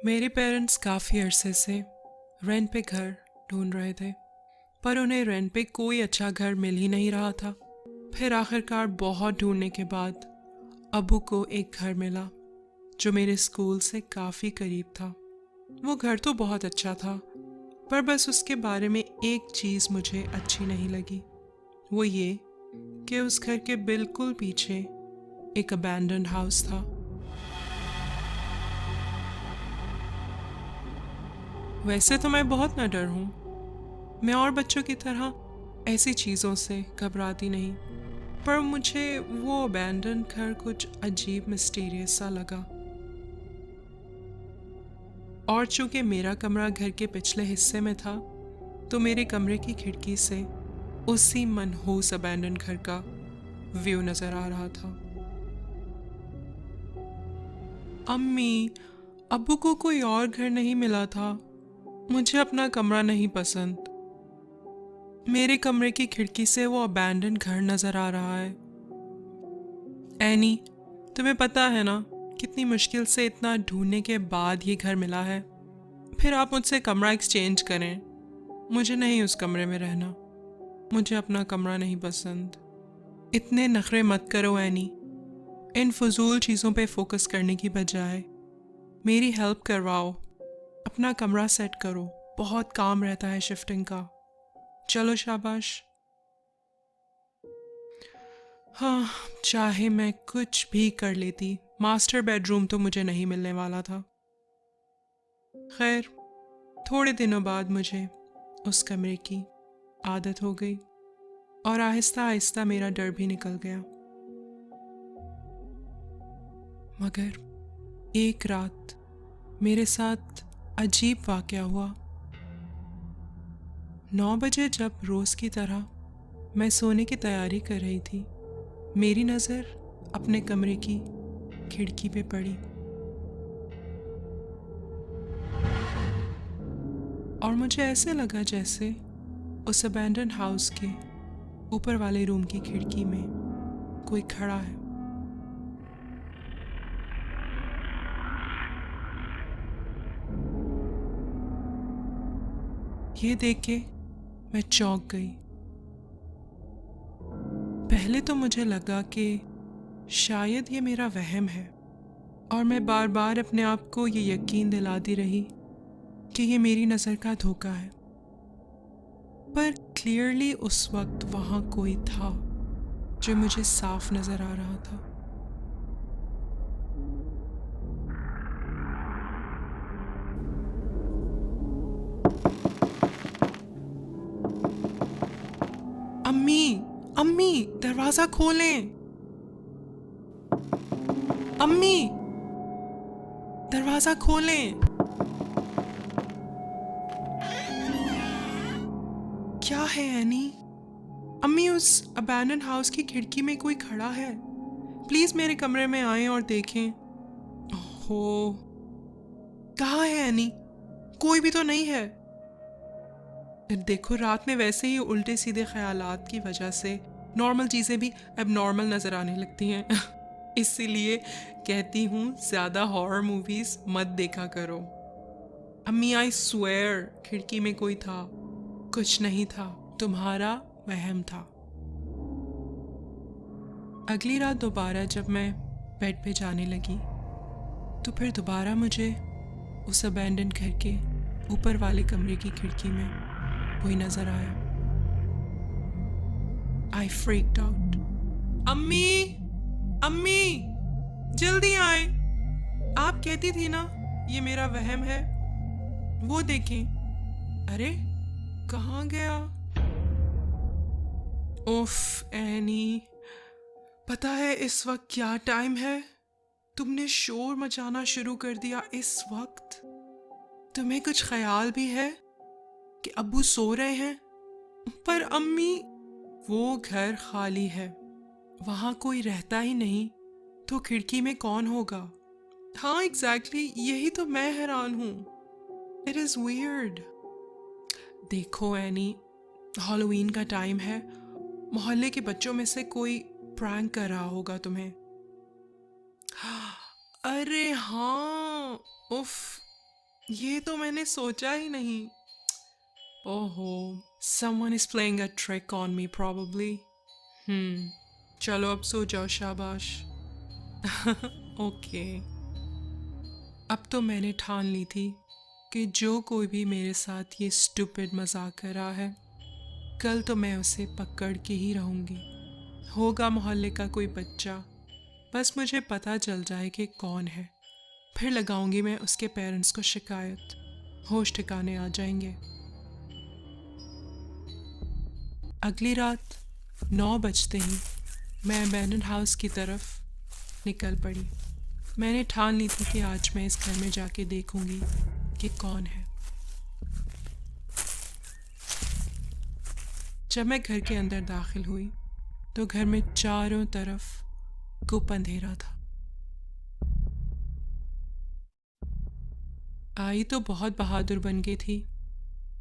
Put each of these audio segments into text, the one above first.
मेरे पेरेंट्स काफ़ी अरसे से रेंट पे घर ढूंढ रहे थे, पर उन्हें रेंट पे कोई अच्छा घर मिल ही नहीं रहा था। फिर आखिरकार बहुत ढूंढने के बाद अब्बू को एक घर मिला जो मेरे स्कूल से काफ़ी करीब था। वो घर तो बहुत अच्छा था, पर बस उसके बारे में एक चीज़ मुझे अच्छी नहीं लगी। वो ये कि उस घर के बिल्कुल पीछे एक अबैंडन्ड हाउस था। वैसे तो मैं बहुत नडर हूँ, मैं और बच्चों की तरह ऐसी चीज़ों से घबराती नहीं, पर मुझे वो अबैंडन घर कुछ अजीब मिस्टीरियस सा लगा। और चूंकि मेरा कमरा घर के पिछले हिस्से में था, तो मेरे कमरे की खिड़की से उसी मनहूस अबैंडन घर का व्यू नज़र आ रहा था। अम्मी, अब्बू को कोई और घर नहीं मिला था। मुझे अपना कमरा नहीं पसंद। मेरे कमरे की खिड़की से वो अबैंडन घर नज़र आ रहा है। एनी, तुम्हें पता है ना कितनी मुश्किल से इतना ढूंढने के बाद ये घर मिला है। फिर आप मुझसे कमरा एक्सचेंज करें। मुझे नहीं उस कमरे में रहना। मुझे अपना कमरा नहीं पसंद। इतने नखरे मत करो एनी। इन फजूल चीज़ों पे फोकस करने की बजाय मेरी हेल्प करवाओ। अपना कमरा सेट करो, बहुत काम रहता है शिफ्टिंग का। चलो शाबाश। हाँ, चाहे मैं कुछ भी कर लेती, मास्टर बेडरूम तो मुझे नहीं मिलने वाला था। खैर, थोड़े दिनों बाद मुझे उस कमरे की आदत हो गई और आहिस्ता आहिस्ता मेरा डर भी निकल गया। मगर एक रात मेरे साथ अजीब वाक़या हुआ। 9 बजे जब रोज़ की तरह मैं सोने की तैयारी कर रही थी, मेरी नज़र अपने कमरे की खिड़की पे पड़ी और मुझे ऐसे लगा जैसे उस अबैंडन हाउस के ऊपर वाले रूम की खिड़की में कोई खड़ा है। ये देख के मैं चौंक गई। पहले तो मुझे लगा कि शायद ये मेरा वहम है, और मैं बार बार अपने आप को ये यकीन दिलाती रही कि ये मेरी नज़र का धोखा है। पर क्लियरली उस वक्त वहाँ कोई था जो मुझे साफ नज़र आ रहा था। अम्मी, अम्मी, दरवाज़ा खोलें। अम्मी, दरवाज़ा खोलें। क्या है एनी? अम्मी, उस अबैंडन हाउस की खिड़की में कोई खड़ा है। प्लीज़ मेरे कमरे में आएं और देखें। ओहो, कहाँ है एनी? कोई भी तो नहीं है। देखो, रात में वैसे ही उल्टे सीधे ख्यालात की वजह से नॉर्मल चीज़ें भी एबनॉर्मल नज़र आने लगती हैं। इसीलिए कहती हूँ ज़्यादा हॉरर मूवीज़ मत देखा करो। अम्मी, आई स्वेयर खिड़की में कोई था। कुछ नहीं था, तुम्हारा वहम था। अगली रात दोबारा जब मैं बेड पे जाने लगी, तो फिर दोबारा मुझे उस अबैंडन घर के ऊपर वाले कमरे की खिड़की में कोई नजर आया। आई फ्रीक्ड आउट। अम्मी, अम्मी, जल्दी आए। आप कहती थी ना ये मेरा वहम है। वो देखें। अरे, कहाँ गया? उफ एनी, पता है इस वक्त क्या टाइम है? तुमने शोर मचाना शुरू कर दिया इस वक्त। तुम्हें कुछ ख्याल भी है कि अब्बू सो रहे हैं? पर अम्मी, वो घर खाली है, वहां कोई रहता ही नहीं, तो खिड़की में कौन होगा? हाँ, एग्जैक्टली, यही तो मैं हैरान हूँ। It is weird. देखो एनी, हॉलोवीन का टाइम है। मोहल्ले के बच्चों में से कोई प्रैंक कर रहा होगा तुम्हें। अरे हाँ, उफ, ये तो मैंने सोचा ही नहीं। ओहो, someone is playing a trick on me probably. चलो अब सो जाओ, शाबाश। ओके। अब तो मैंने ठान ली थी कि जो कोई भी मेरे साथ ये स्टूपिड मजाक कर रहा है, कल तो मैं उसे पकड़ के ही रहूंगी। होगा मोहल्ले का कोई बच्चा, बस मुझे पता चल जाए कि कौन है, फिर लगाऊंगी मैं उसके पेरेंट्स को शिकायत। होश ठिकाने आ जाएंगे। अगली रात 9 बजते ही मैं अबैंडन हाउस की तरफ निकल पड़ी। मैंने ठान ली थी कि आज मैं इस घर में जाके देखूंगी कि कौन है। जब मैं घर के अंदर दाखिल हुई तो घर में चारों तरफ गुप अंधेरा था। आई तो बहुत बहादुर बन गई थी,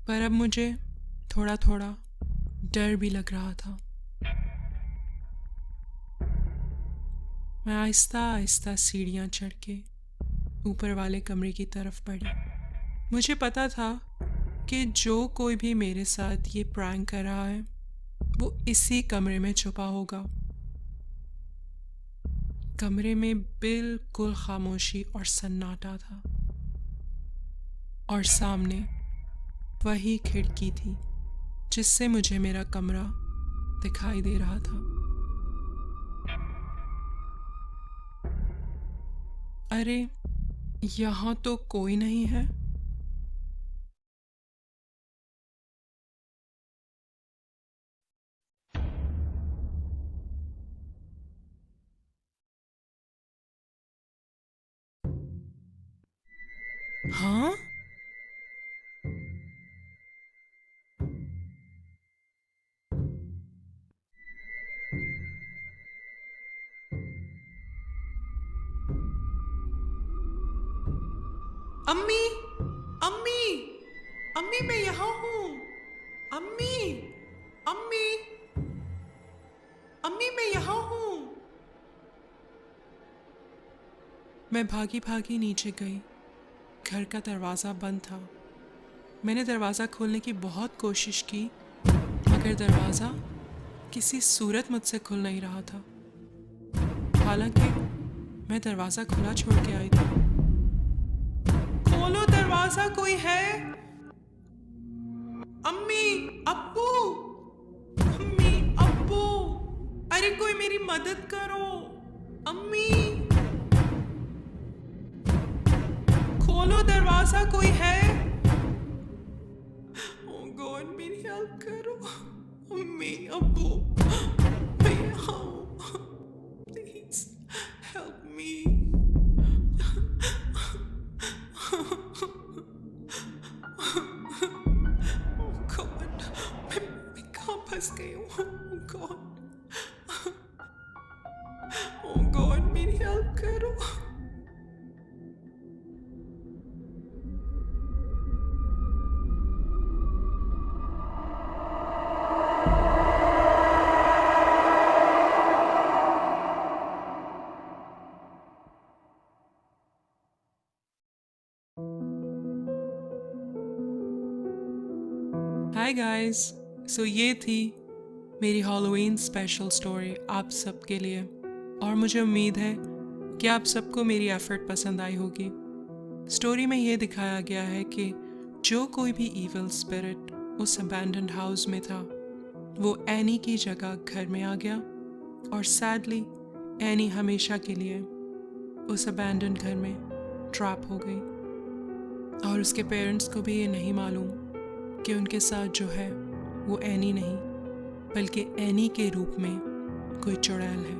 पर अब मुझे थोड़ा थोड़ा डर भी लग रहा था। मैं आहिस्ता आहिस्ता सीढ़ियाँ चढ़ के ऊपर वाले कमरे की तरफ बढ़ी। मुझे पता था कि जो कोई भी मेरे साथ ये प्रैंक कर रहा है वो इसी कमरे में छुपा होगा। कमरे में बिल्कुल खामोशी और सन्नाटा था, और सामने वही खिड़की थी जिससे मुझे मेरा कमरा दिखाई दे रहा था। अरे, यहाँ तो कोई नहीं है। हाँ, अम्मी, अम्मी, अम्मी मैं यहाँ हूँ। अम्मी, अम्मी, अम्मी मैं यहाँ हूँ। मैं भागी भागी नीचे गई। घर का दरवाज़ा बंद था। मैंने दरवाज़ा खोलने की बहुत कोशिश की, मगर दरवाज़ा किसी सूरत मुझसे खुल नहीं रहा था। हालांकि मैं दरवाज़ा खुला छोड़ के आई थी। खोलो दरवाज़ा, कोई है? अम्मी, अब्बू, अम्मी, अब्बू, अरे कोई मेरी मदद करो। अम्मी, खोलो दरवाज़ा, कोई है? ओह गॉड, मेरी हेल्प करो। अम्मी, अब्बू, मैं यहाँ हूँ। Please help me. गॉड, मैं कहाँ फंस गई हूँ? गॉड, ओह गॉड, मेरी हेल्प करो। हाय गाइस, सो ये थी मेरी हैलोवीन स्पेशल स्टोरी आप सबके लिए, और मुझे उम्मीद है कि आप सबको मेरी एफर्ट पसंद आई होगी। स्टोरी में ये दिखाया गया है कि जो कोई भी इविल स्पिरिट उस अबैंडन्ड हाउस में था, वो एनी की जगह घर में आ गया, और सैडली एनी हमेशा के लिए उस अबैंडन्ड घर में ट्रैप हो गई, और उसके पेरेंट्स को भी ये नहीं मालूम कि उनके साथ जो है वो एनी नहीं, बल्कि एनी के रूप में कोई चुड़ैल है।